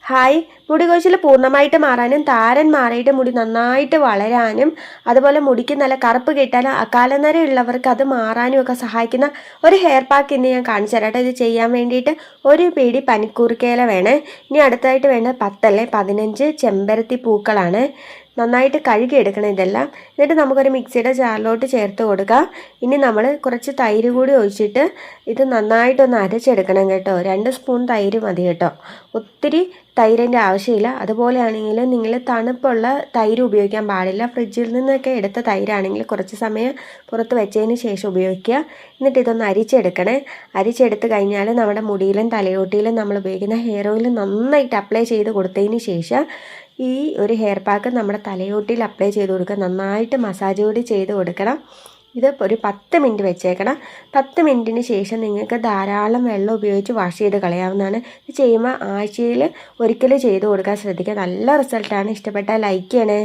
Hi, മുടി കൊഴിച്ചിൽ പൂർണ്ണമായിട്ട് മാറാനും താരൻ മാറിയിട്ട് മുടി നന്നായിട്ട് വളരാനും അതുപോലെ മുടിക്ക് നല്ല കറുപ്പ് കിട്ടാനും അകാലനരയുള്ളവർക്ക് അത് മാറാനും ഒക്കെ സഹായിക്കുന്ന ഒരു ഹെയർ പാക്ക് ഇന്ന് ഞാൻ കാണിച്ചു തരാം. ഇത് ചെയ്യാൻ വേണ്ടിയിട്ട് ഒരു പിടി പനിക്കൂർക്കയില വേണേ. ഇനി അടുത്തായിട്ട് വേണ്ടത് 15 ചെമ്പരത്തി പൂക്കളാണ്. നന്നായിട്ട് കഴുകിയെടുക്കണം ഇതെല്ലാം. എന്നിട്ട് നമുക്കൊരു മിക്സിയുടെ ജാറിലോട്ട് ചേർത്ത് കൊടുക്കാം. ഇനി നമ്മൾ കുറച്ച് തൈര് കൂടി ഒഴിച്ചിട്ട് ഇത് നന്നായിട്ടൊന്ന് അരച്ചെടുക്കണം കേട്ടോ. 2 സ്പൂൺ തൈര് മതി കേട്ടോ. ഒത്തിരി തൈരിൻ്റെ ആവശ്യമില്ല. അതുപോലെയാണെങ്കിൽ നിങ്ങൾ തണുപ്പുള്ള തൈര് ഉപയോഗിക്കാൻ പാടില്ല. ഫ്രിഡ്ജിൽ നിന്നൊക്കെ എടുത്ത തൈരാണെങ്കിൽ കുറച്ച് സമയം പുറത്ത് വെച്ചതിന് ശേഷം ഉപയോഗിക്കുക. എന്നിട്ട് ഇതൊന്ന് അരിച്ചെടുക്കണേ. അരിച്ചെടുത്ത് കഴിഞ്ഞാൽ നമ്മുടെ മുടിയിലും തലയോട്ടിയിലും നമ്മൾ ഉപയോഗിക്കുന്ന ഹെയർ ഓയിൽ നന്നായിട്ട് അപ്ലൈ ചെയ്ത് കൊടുത്തതിന് ശേഷം ഈ ഒരു ഹെയർ പാക്ക് നമ്മുടെ തലയോട്ടിയിൽ അപ്ലൈ ചെയ്ത് കൊടുക്കുക. നന്നായിട്ട് മസാജ് കൂടി ചെയ്ത് കൊടുക്കണം. ഇത് ഒരു 10 മിനിറ്റ് വെച്ചേക്കണം. 10 മിനിറ്റിന് ശേഷം നിങ്ങൾക്ക് ധാരാളം വെള്ളം ഉപയോഗിച്ച് വാഷ് ചെയ്ത് കളയാവുന്നതാണ്. ഇത് ചെയ്യുമ്പോൾ ആഴ്ചയിൽ ഒരിക്കൽ ചെയ്ത് കൊടുക്കാൻ ശ്രദ്ധിക്കുക. നല്ല റിസൾട്ടാണ്. ഇഷ്ടപ്പെട്ടാൽ ലൈക്ക് ചെയ്യണേ.